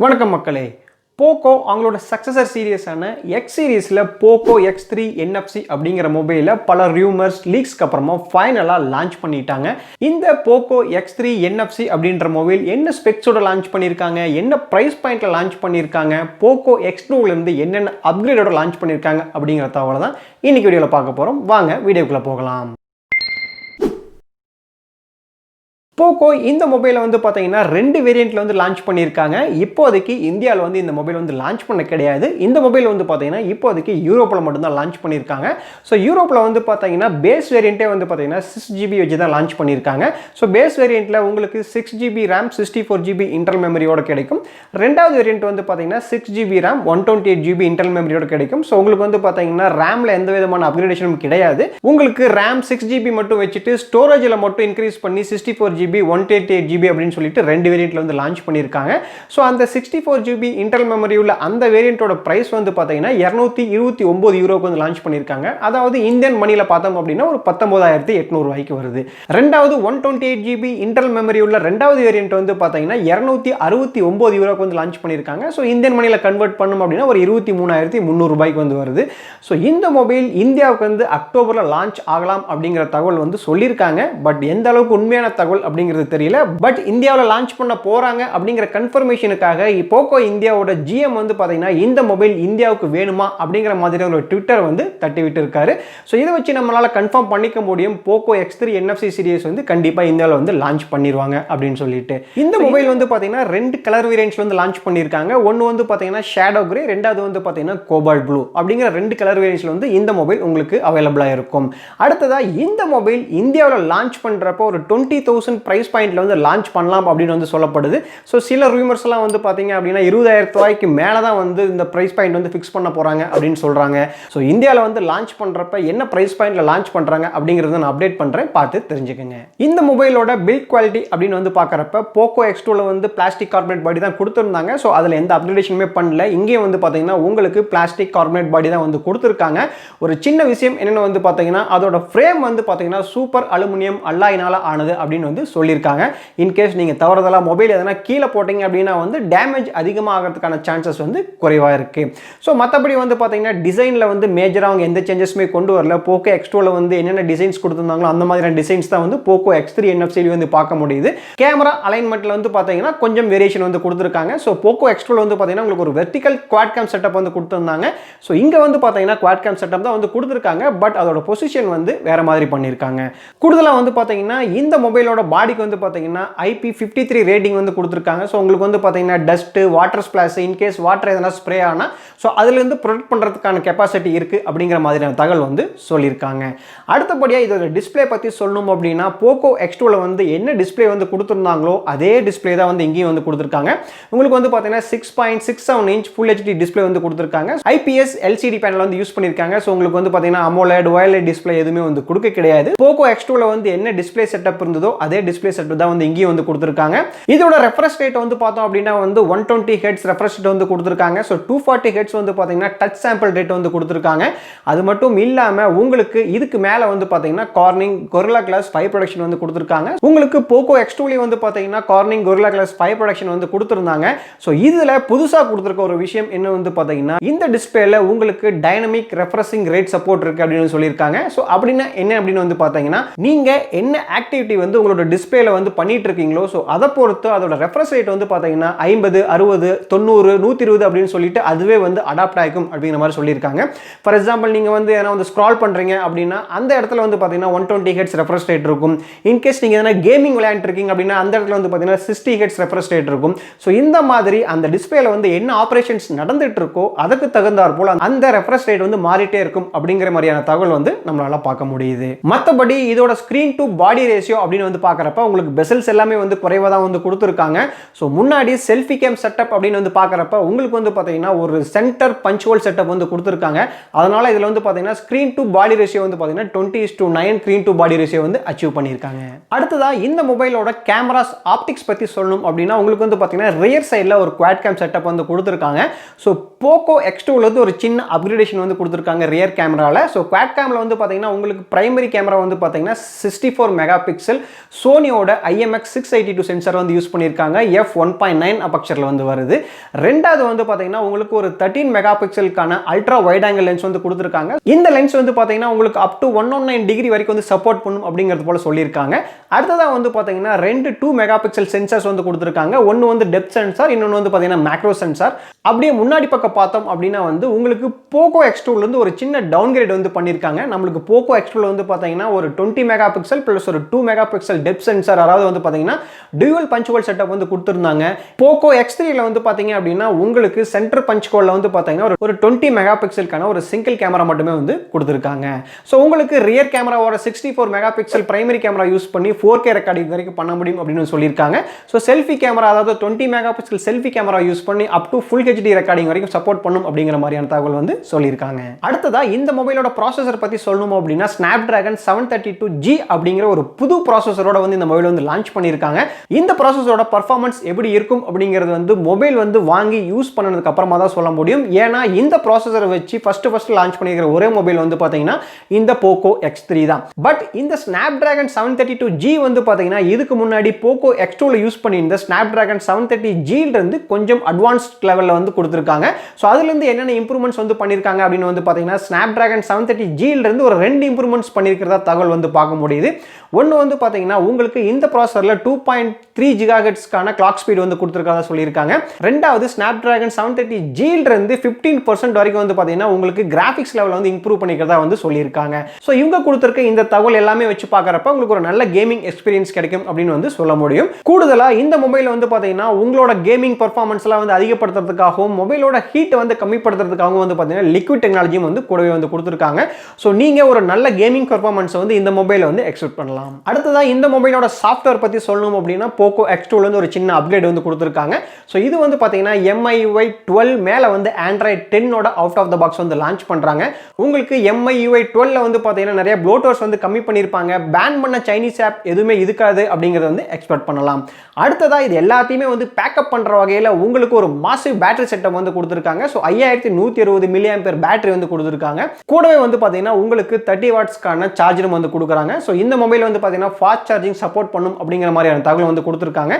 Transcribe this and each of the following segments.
வணக்கம் மக்களே. போக்கோ அவங்களோட சக்சஸர் சீரியஸான எக்ஸ் சீரீஸில் போக்கோ X3 NFC அப்படிங்கிற மொபைலில் பல ரியூமர்ஸ் லீக்ஸ்க்கு அப்புறமா ஃபைனலாக லான்ச் பண்ணிட்டாங்க. இந்த போக்கோ X3 NFC அப்படின்ற மொபைல் என்ன ஸ்பெக்ஸோட லான்ச் பண்ணியிருக்காங்க, என்ன ப்ரைஸ் பாயிண்டில் லான்ச் பண்ணியிருக்காங்க, போக்கோ X2லேருந்து என்னென்ன அப்கிரேடோட லான்ச் பண்ணியிருக்காங்க அப்படிங்கிற தகவலை தான் இன்னைக்கு வீடியோவில் பார்க்க போகிறோம். வாங்க வீடியோக்குள்ளே போகலாம். போக்கோ இந்த மொபைலை வந்து பார்த்தீங்கன்னா 2 வேரியண்ட்டில் வந்து லான்ச் பண்ணியிருக்காங்க. இப்போதைக்கு இந்தியாவில் வந்து இந்த மொபைல் வந்து லான்ச் பண்ண கிடையாது. இந்த மொபைல் வந்து பார்த்தீங்கன்னா இப்போதைக்கு யூரோப்பில் மட்டும்தான் லான்ச் பண்ணியிருக்காங்க. ஸோ யூரோப்பில் வந்து பார்த்தீங்கன்னா பேஸ் வேரியண்ட்டே வந்து பார்த்தீங்கன்னா 6GB வச்சு தான் லான்ச் பண்ணியிருக்காங்க. ஸோ பேஸ் வேரியண்ட்டில் உங்களுக்கு 6GB RAM 64GB இன்டர்னல் மெமரியோட கிடைக்கும். ரெண்டாவது வேரியண்ட் வந்து பார்த்தீங்கன்னா 6GB RAM 128GB இன்டர்னல் மெமரியோட கிடைக்கும். ஸோ உங்களுக்கு வந்து பார்த்தீங்கன்னா ரேமில் எந்த விதமான அப்கிரேடேஷனும் கிடையாது. உங்களுக்கு RAM 6GB மட்டும் வச்சுட்டு ஸ்டோரேஜில் மட்டும் இன்க்ரீஸ் பண்ணி 64GB 128GB அப்படின்னு சொல்லிட்டு 2 வேரியண்ட்ல வந்து லான்ச் பண்ணியிருக்காங்க. ஸோ அந்த 64GB இன்டர்னல் மெமரி உள்ள அந்த வேரியண்டோட பிரைஸ் வந்து பார்த்தீங்கன்னா €229 வந்து லான்ச் பண்ணியிருக்காங்க. அதாவது இந்தியன் மணியில் பார்த்தோம் அப்படின்னா ஒரு 19,800 ரூபாய்க்கு வருது. ரெண்டாவது 128GB இன்டர்னல் மெமரி உள்ள ரெண்டாவது வேரியண்ட் வந்து பார்த்தீங்கன்னா €269 வந்து லான்ச் பண்ணியிருக்காங்க. ஸோ இந்தியன் மணியில் கன்வெர்ட் பண்ணும் அப்படின்னா ஒரு 23,300 ரூபாய்க்கு வந்து வருது. ஸோ இந்த மொபைல் இந்தியாவுக்கு வந்து அக்டோபரில் லான்ச் ஆகலாம் அப்படிங்கிற தகவல் வந்து சொல்லியிருக்காங்க. பட் எந்த அளவுக்கு உண்மையான தகவல் அப்படிங்கிறது தெரியல. பட் இந்தியாவில் லான்ச் பண்ண போறாங்க அப்படிங்கிற கன்ஃபர்மேஷனுக்காக போக்கோ இந்தியாவோட ஜிஎம் வந்து பார்த்தீங்கன்னா இந்த மொபைல் இந்தியாவுக்கு வேணுமா அப்படிங்கிற மாதிரி ஒரு ட்விட்டர் வந்து தட்டி விட்டு இருக்காரு. ஸோ இதை வச்சு நம்மளால கன்ஃபார்ம் பண்ணிக்க முடியும் போக்கோ X3 NFC சீரிஸ் வந்து கண்டிப்பாக இந்தியாவில் வந்து லான்ச் பண்ணிடுவாங்க அப்படின்னு சொல்லிட்டு. இந்த மொபைல் வந்து பார்த்தீங்கன்னா 2 கலர் வேரியன்ட்ஸ் வந்து லான்ச் பண்ணியிருக்காங்க. ஒன்று வந்து பார்த்தீங்கன்னா ஷேடோ கிரே, ரெண்டாவது வந்து பார்த்தீங்கன்னா கோபால்ட் ப்ளூ அப்படிங்கிற 2 கலர் வேரியன்ட்ஸ்ல வந்து இந்த மொபைல் உங்களுக்கு அவைலபிளாக இருக்கும். அடுத்ததா இந்த மொபைல் இந்தியாவில் லான்ச் பண்ணுறப்போ ஒரு 20,000 பிரைஸ் பாயிண்ட்ல வந்து லான்ச் பண்ணலாம் அப்படின்னு வந்து சொல்லப்படுது. ஸோ சில ரூமர்ஸ் எல்லாம் வந்து பார்த்தீங்க அப்படின்னா 20,000 ரூபாய்க்கு மேலே தான் வந்து இந்த பிரைஸ் பாயிண்ட் வந்து ஃபிக்ஸ் பண்ண போறாங்க அப்படின்னு சொல்றாங்க. ஸோ இந்தியாவில் வந்து லான்ச் பண்றப்ப என்ன பிரைஸ் பாயிண்ட்ல லான்ச் பண்றாங்க அப்படிங்கிறத நான் அப்டேட் பண்றேன், பார்த்து தெரிஞ்சுக்கங்க. இந்த மொபைலோட பில்ட் குவாலிட்டி அப்படின்னு வந்து பார்க்கறப்ப போக்கோ X2ல வந்து பிளாஸ்டிக் கார்பனேட் பாடி தான் கொடுத்துருந்தாங்க. ஸோ அதில் எந்த அப்கிரேடேஷனுமே பண்ணல. இங்கேயும் வந்து பார்த்தீங்கன்னா உங்களுக்கு பிளாஸ்டிக் கார்பனேட் பாடி தான் வந்து கொடுத்துருக்காங்க. ஒரு சின்ன விஷயம் என்னென்னு வந்து பார்த்தீங்கன்னா அதோட ஃப்ரேம் வந்து பார்த்தீங்கன்னா சூப்பர் அலுமினியம் அல்லாயினால ஆனது அப்படின்னு வந்து சொல்லியிருக்காங்க. இன்கேஸ் நீங்கள் தவறுதலாக மொபைல் எதனா கீழே போட்டிங்க அப்படின்னா வந்து டேமேஜ் அதிகமாகிறதுக்கான சான்சஸ் வந்து குறைவாக இருக்குது. ஸோ மற்றபடி வந்து பார்த்தீங்கன்னா டிசைனில் வந்து மேஜராக அவங்க எந்த சேஞ்சஸுமே கொண்டு வரல. போக்கோ X2ல வந்து என்னென்ன டிசைன்ஸ் கொடுத்துருந்தாங்களோ அந்த மாதிரியான டிசைன்ஸ் தான் வந்து போக்கோ X3 NFC வந்து பார்க்க முடியுது. கேமரா அலைன்மெண்ட்டில் வந்து பார்த்தீங்கன்னா கொஞ்சம் வேரியேஷன் வந்து கொடுத்துருக்காங்க. ஸோ போக்கோ X2ல வந்து பார்த்தீங்கன்னா உங்களுக்கு ஒரு வெர்டிகல் குவாட் கேம் செட்டப் வந்து கொடுத்துருந்தாங்க. ஸோ இங்கே வந்து பார்த்தீங்கன்னா குவாட் கேம் செட்டப் தான் வந்து கொடுத்துருக்காங்க. பட் அதோட பொசிஷன் வந்து வேற மாதிரி பண்ணியிருக்காங்க. கூடுதலாக வந்து பார்த்தீங்கன்னா இந்த மொபைலோட பாடிக்கு வந்து பார்த்தீங்கன்னா IP53 ரேட்டிங் வந்து கொடுத்துருக்காங்க. ஸோ உங்களுக்கு வந்து பார்த்தீங்கன்னா dust, water splash, in case water எதனா ஸ்ப்ரே ஆனால் ஸோ அதுலேருந்து ப்ரொடெக்ட் பண்ணுறதுக்கான கெப்பாசிட்டி இருக்குது அப்படிங்கிற மாதிரியான தகவல் வந்து சொல்லியிருக்காங்க. அடுத்தபடியாக இதோட டிஸ்பிளே பற்றி சொல்லணும் அப்படின்னா போக்கோ X2ல வந்து என்ன டிஸ்பிளே வந்து கொடுத்துருந்தாங்களோ அதே டிஸ்பிளே தான் வந்து இங்கேயும் வந்து கொடுத்துருக்காங்க. உங்களுக்கு வந்து பார்த்தீங்கன்னா 6.67 இன்ச் ஃபுல் HD டிஸ்பிளே வந்து கொடுத்துருக்காங்க. IPS LCD பேனல் வந்து யூஸ் பண்ணியிருக்காங்க. ஸோ உங்களுக்கு வந்து பார்த்தீங்கன்னா AMOLED OLED டிஸ்பிளே எதுவுமே வந்து கொடுக்க கிடையாது. போக்கோ X2ல வந்து என்ன டிஸ்பிளே செட்டப் இருந்ததோ அதே டிஸ்பிளே செட்டப் தான் வந்து இங்கேயும் வந்து கொடுத்துருக்காங்க. இதோட ரெஃப்ரெஷ் ரேட் வந்து பார்த்தோம் அப்படின்னா வந்து 120 Hz ரெஃப்ரெஷ் ரேட் வந்து கொடுத்துருக்காங்க. ஸோ 240 Hz வந்து பார்த்தீங்கன்னா டச் சாம்பிள் ரேட் வந்து கொடுத்துருக்காங்க. அது மட்டும் இல்லாமல் உங்களுக்கு இதுக்கு மேலே வந்து பார்த்தீங்கன்னா கார்னிங் கொரில்லா கிளாஸ் 5 ப்ரொடக்ஷன் வந்து கொடுத்துருக்காங்க. உங்களுக்கு போக்கோ X2லேயே வந்து பார்த்தீங்கன்னா கார்னிங் கொரில்லா கிளாஸ் 5 ப்ரொடக்ஷன் வந்து கொடுத்துருந்தாங்க. ஸோ இதில் புதுசாக கொடுத்துருக்க ஒரு விஷயம் என்ன வந்து பார்த்தீங்கன்னா இந்த டிஸ்பிளேல உங்களுக்கு டைனமிக் ரெஃப்ரெஷிங் ரேட் சப்போர்ட் இருக்கு அப்படின்னு சொல்லியிருக்காங்க. ஸோ அப்படின்னா என்ன அப்படின்னு வந்து பார்த்தீங்கன்னா நீங்க என்ன ஆக்டிவிட்டி வந்து உங்களோட டிஸ்பிளேல வந்து பண்ணிட்டு இருக்கீங்களோ ஸோ அதை பொறுத்து அதோட ரெஃப்ரெஷ் ரேட் வந்து பார்த்தீங்கன்னா 50, 60, 90, 120 அப்படின்னு சொல்லிட்டு அதுவே வந்து அடாப்ட் ஆகிக்கும் அப்படிங்கிற மாதிரி சொல்லியிருக்காங்க. ஃபார் எக்ஸாம்பிள் நீங்கள் வந்து எதனா வந்து ஸ்க்ரால் பண்ணுறீங்க அப்படின்னா அந்த இடத்துல வந்து பார்த்தீங்கன்னா 120 Hz ரெஃப்ரெஷ் ரேட் இருக்கும். இன்கேஸ் நீங்கள் எதனா கேமிங் விளையாண்டுருக்கீங்க அப்படின்னா அந்த இடத்துல வந்து பார்த்தீங்கன்னா 60 Hz ரெஃப்ரெஷ் ரேட் இருக்கும். ஸோ இந்த மாதிரி அந்த டிஸ்பிளேல வந்து என்ன ஆப்ரேஷன்ஸ் நடந்துட்டு இருக்கோ அதுக்கு தகுந்தாற் போல அந்த ரெஃப்ரெஷ் ரேட் வந்து மாறிட்டே இருக்கும் அப்படிங்கிற மாதிரியான தகவல் வந்து நம்மளால பார்க்க முடியுது. மற்றபடி இதோட ஸ்கிரீன் டு பாடி ரேஷியோ அப்படின்னு வந்து பார்க்குறப்ப உங்களுக்கு பெசல்ஸ் எல்லாமே வந்து குறைவாக தான் வந்து கொடுத்துருக்காங்க. ஸோ முன்னாடி செல்ஃபி கேம் செட்டப் அப்படின்னு வந்து பார்க்குறப்ப உங்களுக்கு வந்து பார்த்தீங்கன்னா ஒரு சென்டர் பஞ்ச் ஹோல் செட்டப் வந்து கொடுத்துருக்காங்க. அதனால இதில் வந்து பார்த்தீங்கன்னா ஸ்க்ரீன் டு பாடி ரேஷியோ வந்து பார்த்தீங்கன்னா 20:9 ஸ்க்ரீன் டு பாடி ரேஷியோ வந்து அச்சீவ் பண்ணியிருக்காங்க. அடுத்ததாக இந்த மொபைலோட கேமராஸ் ஆப்டிக்ஸ் பற்றி சொல்லணும் அப்படின்னா உங்களுக்கு வந்து பார்த்தீங்கன்னா ரியர் சைடில் ஒரு குவாட் கேம் செட்டப் வந்து கொடுத்துருக்காங்க. ஸோ போக்கோ X2ல வந்து ஒரு சின்ன அப்கிரேடேஷன் வந்து கொடுத்துருக்காங்க ரியர் கேமராவில். ஸோ குவாட் கேமில் வந்து பார்த்தீங்கன்னா உங்களுக்கு பிரைமரி கேமரா வந்து பார்த்தீங்கன்னா 64 மெகா பிக்சல், சோனியோட IMX682 சென்சார் வந்து யூஸ் பண்ணியிருக்காங்க. f1.9 அபெக்சரில் வந்து வருது. ரெண்டாவது வந்து பார்த்தீங்கன்னா உங்களுக்கு ஒரு 13 மெகா பிக்சலுக்கான அல்ட்ரா வைட் ஆங்கிள் லென்ஸ் வந்து கொடுத்துருக்காங்க. இந்த லென்ஸ் வந்து பார்த்தீங்கன்னா உங்களுக்கு அப் டு 119 டிகிரி வரைக்கும் வந்து சப்போர்ட் பண்ணும் அப்படிங்கிறது போல சொல்லியிருக்காங்க. அடுத்ததாக வந்து பார்த்தீங்கன்னா 2 மெகா பிக்சல் சென்சார்ஸ் வந்து கொடுத்துருக்காங்க. ஒன்று வந்து டெப்த் சென்சார், இன்னொன்று வந்து பார்த்தீங்கன்னா மேக்ரோ சென்சார். அப்படியே முன்னாடி பக்கம் பார்த்தோம் அப்படின்னா வந்து உங்களுக்கு POCO X2 இருந்து ஒரு சின்ன டவுன்கிரேட் வந்து பண்ணியிருக்காங்க. நம்மளுக்கு POCO X2 வந்து பார்த்தீங்கன்னா ஒரு 20 மெகா பிக்சல் பிளஸ் ஒரு 2 மெகா பிக்சல் டெப்த் சென்சார், அதாவது வந்து பார்த்தீங்கன்னா டியூவல் பஞ்ச் ஹோல் செட்டப் வந்து கொடுத்துருந்தாங்க. POCO X3 வந்து பார்த்தீங்க அப்படின்னா உங்களுக்கு சென்டர் பஞ்ச் ஹோல்ல வந்து பார்த்தீங்கன்னா ஒரு 20 மெகா பிக்சலுக்கான ஒரு சிங்கிள் கேமரா மட்டுமே வந்து கொடுத்துருக்காங்க. ஸோ உங்களுக்கு ரியர் கேமராவோட 64 mega pixel primary camera use பண்ணி 4K ரெக்கார்டிங் வரைக்கும் பண்ண முடியும் அப்படின்னு சொல்லியிருக்காங்க. ஸோ செல்ஃபி கேமரா, அதாவது 20 mega pixel selfie camera use பண்ணி up to full HD recording வரைக்கும் சப்போர்ட் பண்ணும் அப்படிங்கிற மாதிரியான தகவல் வந்து சொல்லியிருக்காங்க. அடுத்ததா இந்த மொபைலோட ப்ராசஸர் பத்தி சொல்லணும் அப்படின்னா Snapdragon 732G அப்படிங்கிற ஒரு புது ப்ராசஸரோட வந்து இந்த மொபைல் வந்து லான்ச் பண்ணியிருக்காங்க. இந்த ப்ராசஸரோட பர்ஃபார்மன்ஸ் எப்படி இருக்கும் அப்படிங்கிறது வந்து மொபைல் வந்து வாங்கி யூஸ் பண்ணதுக்கு அப்புறமா தான் சொல்ல முடியும். ஏன்னா இந்த ப்ராசஸரை வச்சு ஃபர்ஸ்ட் லான்ச் பண்ணியிருக்கிற ஒரே மொபைல் வந்து பார்த்தீங்கன்னா இந்த POCO X3 தான். பட் இந்த Snapdragon 732G வந்து பார்த்தீங்கன்னா இதுக்கு முன்னாடி POCO X2 யூஸ் பண்ணியிருந்த Snapdragon 730G இருந்து கொஞ்சம் அட்வான்ஸ்ட் லெவலில் வந்து கொடுத்துருக்காங்க. ஸோ அதுலேருந்து என்னென்ன இம்ப்ரூவ்மெண்ட்ஸ் வந்து பண்ணியிருக்காங்க அப்படின்னு வந்து பார்த்தீங்கன்னா Snapdragon 730G இருந்து ஒரு 2 இம்ப்ரூவ்மெண்ட்ஸ் பண்ணியிருக்கிறதா தகவல் வந்து பார்க்க முடியுது. ஒன்று வந்து பார்த்தீங்கன்னா உங்களுக்கு இந்த ப்ராசஸரில் 2.3 GHz கிளாக் ஸ்பீட் வந்து கொடுத்துருக்கதா சொல்லியிருக்காங்க. ரெண்டாவது Snapdragon 730G இருந்து 15% வரைக்கும் வந்து பார்த்தீங்கன்னா உங்களுக்கு கிராஃபிக்ஸ் லெவல் வந்து இம்ப்ரூவ் பண்ணிக்கிறதா வந்து சொல்லியிருக்காங்க. ஸோ இவங்க கொடுத்துருக்க இந்த தகவல் எல்லாமே வச்சு பார்க்குறப்ப உங்களுக்கு ஒரு நல்ல கேமிங் எக்ஸ்பீரியன்ஸ் கிடைக்கும் அப்படின்னு வந்து சொல்ல முடியும். கூடுதலாக இந்த மொபைல் வந்து பார்த்தீங்கன்னா உங்களோட கேமிங் பர்ஃபார்மன்ஸ்லாம் வந்து அதிகப்படுத்துறதுக்காகவும் மொபைலோட ஹீட் வந்து கம்மிப்படுத்துறதுக்காகவும் வந்து பார்த்தீங்கன்னா லிக்விட் டெக்னாலஜியும் வந்து கூடவே வந்து கொடுத்துருக்காங்க. ஸோ நீங்கள் ஒரு நல்ல கேமிங் பர்ஃபார்மன்ஸ் வந்து இந்த மொபைலை வந்து எக்ஸ்பெக்ட் பண்ணலாம். அடுத்ததாக இந்த மொபைலோட சாஃப்ட்வேர் பற்றி சொல்லணும் அப்படின்னா POCO X2 இருந்து ஒரு சின்ன அப்கிரேட் வந்து கொடுத்துருக்காங்க. ஸோ இது வந்து பார்த்தீங்கன்னா MIUI 12 மேலே வந்து Android 10 out of the box வந்து லான்ச் பண்ணுறாங்க. உங்களுக்கு MIUI 12 வந்து பார்த்தீங்கன்னா நிறைய ப்ளோட்டர்ஸ் வந்து கம்மி பண்ணியிருப்பாங்க. பேன் பண்ண சைனீஸ் ஆப் எதுவுமே இருக்காது அப்படிங்கிறத வந்து எக்ஸ்பெக்ட் பண்ணலாம். அடுத்ததா இது எல்லாத்தையுமே வந்து பேக்கப் பண்ணுற வகையில் உங்களுக்கு ஒரு மாசிவ் பேட்டரி செட்டப் வந்து கொடுத்துருக்காங்க. ஸோ 5160 mAh பேட்டரி வந்து கொடுத்துருக்காங்க. கூடவே வந்து பார்த்தீங்கன்னா உங்களுக்கு 30 வாட்ஸ்க்கான சார்ஜரும் வந்து கொடுக்குறாங்க. ஸோ இந்த மொபைல் வந்து பார்த்தீங்கன்னா ஃபாஸ்ட் சார்ஜிங் சப்போர்ட் பண்ணும் அப்படிங்கிற மாதிரியான தகவல் வந்து கொடுத்துருக்காங்க.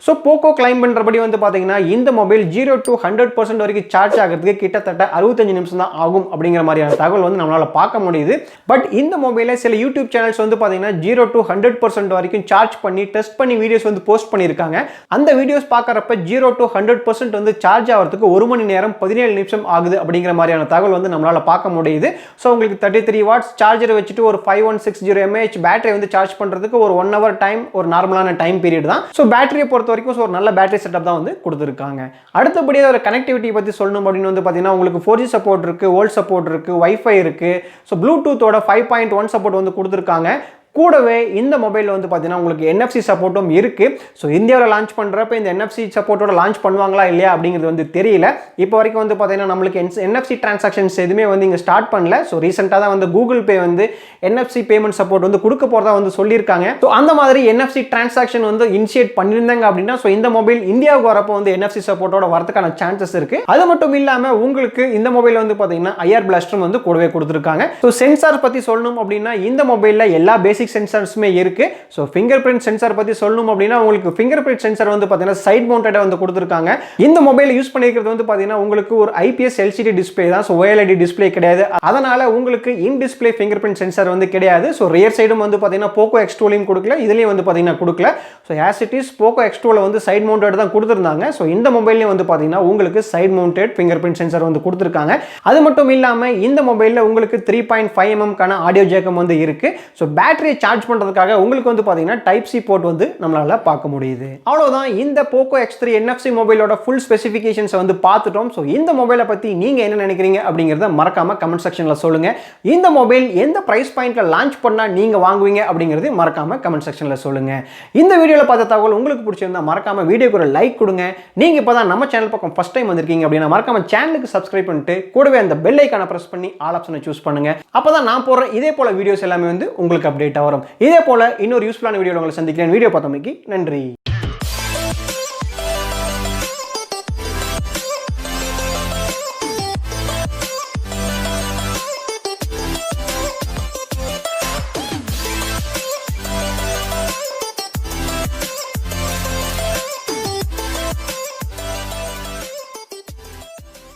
ஸோ POCO கிளைம் பண்ணுறபடி வந்து பார்த்தீங்கன்னா இந்த மொபைல் 0 to 100% வரைக்கும் சார்ஜ் ஆகிறதுக்கு கிட்டத்தட்ட 65 நிமிஷம் தான் ஆகும் அப்படிங்கிற மாதிரியான தகவல் வந்து நம்மளால் பார்க்க முடியுது. பட் இந்த மொபைலை சில யூடியூப் சேனல்ஸ் வந்து பார்த்தீங்கன்னா 0 to 100% வரைக்கும் சார்ஜ் பண்ணி டெஸ்ட் பண்ணி வீடியோஸ் வந்து போஸ்ட் பண்ணியிருக்காங்க. அந்த வீடியோஸ் பார்க்குறப்ப 0 to 100% வந்து சார்ஜ் ஆகிறதுக்கு 1 மணி நேரம் 17 நிமிஷம் ஆகுது அப்படிங்கிற மாதிரியான தகவல் வந்து நம்மளால் பார்க்க முடியுது. ஸோ உங்களுக்கு 33 வாட்ஸ் சார்ஜர் வச்சுட்டு ஒரு 5160 mAh பேட்டரி வந்து சார்ஜ் பண்ணுறதுக்கு ஒரு 1 hour டைம், ஒரு நார்மலான டைம் பீரியட் தான். ஸோ பேட்டரியை பொறுத்த வரைக்கும் ஒரு நல்ல பேட்டரி செட்டப் தான் வந்து கொடுத்துருக்காங்க. அடுத்தபடியாக ஒரு கனெக்டிவிட்டி பற்றி சொல்லணும் அப்படின்னு வந்து பார்த்தீங்கன்னா உங்களுக்கு 4G சப்போர்ட் இருக்குது, வோல்ட் சப்போர்ட் இருக்குது, வைஃபை இருக்குது. ஸோ ப்ளூடூத்தோட 5.1 சப்போர்ட் வந்து கொடுத்துருக்காங்க. கூடவே இந்த மொபைல் வந்து பார்த்தீங்கன்னா உங்களுக்கு NFC சப்போர்ட்டும் இருக்குது. ஸோ இந்தியாவில் லான்ச் பண்ணுறப்ப இந்த NFC சப்போர்ட்டோட லான்ச் பண்ணுவாங்களா இல்லையா அப்படிங்கிறது வந்து தெரியல. இப்போ வரைக்கும் வந்து பார்த்தீங்கன்னா நம்மளுக்கு NFC டிரான்சாக்ஷன்ஸ் எதுவுமே வந்து இங்கே ஸ்டார்ட் பண்ணல. ஸோ ரீசெண்டாக தான் வந்து கூகுள் பே வந்து NFC பேமெண்ட் சப்போர்ட் வந்து கொடுக்க போகிறதா வந்து சொல்லியிருக்காங்க. ஸோ அந்த மாதிரி NFC டிரான்சாக்ஷன் வந்து இனிஷியேட் பண்ணியிருந்தாங்க அப்படின்னா ஸோ இந்த மொபைல் இந்தியாவுக்கு வரப்போ வந்து NFC சப்போர்ட்டோட வரதுக்கான சான்சஸ் இருக்குது. அது மட்டும் இல்லாமல் உங்களுக்கு இந்த மொபைல் வந்து பார்த்தீங்கன்னா IR பிளாஸ்டரும் வந்து கூடவே கொடுத்துருக்காங்க. ஸோ சென்சார் பற்றி சொல்லணும் அப்படின்னா இந்த மொபைலில் எல்லா பேசிக் சென்சார்ஸுமே இருக்கு. ஸோ ஃபிங்கர் பிரிண்ட் சென்சார் பற்றி சொல்லணும் அப்படின்னா உங்களுக்கு ஃபிங்கர் பிரிண்ட் சென்சார் வந்து பார்த்தீங்கன்னா சைட் மவுண்டடாக வந்து கொடுத்துருக்காங்க. இந்த மொபைல் யூஸ் பண்ணிக்கிறது வந்து பார்த்தீங்கன்னா உங்களுக்கு ஒரு IPS LCD டிஸ்பிளே தான். ஸோ OLED டிஸ்பிளே கிடையாது. அதனால உங்களுக்கு in display finger print sensor வந்து கிடையாது. ஸோ ரியர் சைடும் வந்து பார்த்தீங்கன்னா POCO X2லையும் கொடுக்கல, இதுலேயும் வந்து பார்த்தீங்கன்னா கொடுக்கல. So as it is POCO X2ல வந்து சைட் மவுண்டட் தான் கொடுத்துருந்தாங்க. ஸோ இந்த மொபைல்லையும் வந்து பார்த்தீங்கன்னா உங்களுக்கு side mounted finger print sensor வந்து கொடுத்துருக்காங்க. அது மட்டும் இல்லாமல் இந்த மொபைலில் உங்களுக்கு 3.5 mm ஆடியோ ஜேக்கம் வந்து இருக்கு. ஸோ பேட்டரி சார்ஜ் பண்றதுக்காக உங்களுக்கு வந்து பாத்தீங்கன்னா டைப் சி போர்ட் வந்து நம்மளால பார்க்க முடியுது. அவ்வளவுதான் இந்த POCO X3 NFC மொபைலோட ஃபுல் ஸ்பெசிஃபிகேஷன்ஸ் வந்து பார்த்துட்டோம். ஸோ இந்த மொபைலை பத்தி நீங்க என்ன நினைக்கிறீங்க அப்படிங்கறத மறக்காம கமெண்ட் செக்ஷன்ல சொல்லுங்க. இந்த மொபைல் எந்த பிரைஸ் பாயிண்ட்ல லான்ச் பண்ணா நீங்க வாங்குவீங்க அப்படிங்கறது மறக்காம கமெண்ட் செக்ஷன்ல சொல்லுங்க. இந்த வீடியோல பார்த்த தகவல் உங்களுக்கு பிடிச்சிருந்தா மறக்காம வீடியோக்கு ஒரு லைக் கொடுங்க. நீங்க இப்பதான் நம்ம சேனல் பக்கம் ஃபர்ஸ்ட் டைம் வந்திருக்கீங்க அப்படின்னா மறக்காம சேனலுக்கு சப்ஸ்கிரைப் பண்ணிட்டு கூடவே அந்த பெல் ஐகானை பிரஸ் பண்ணி ஆல் ஆப்ஷனை சூஸ் பண்ணுங்க. அப்பதான் நான் போடுற இதே போல வீடியோஸ் எல்லாமே வந்து உங்களுக்கு அப்டேட் வரும். இதே போல இன்னொரு யூஸ்ஃபுல்லான வீடியோல உங்களை சந்திக்கிறேன். வீடியோ பார்த்தமைக்கு நன்றி.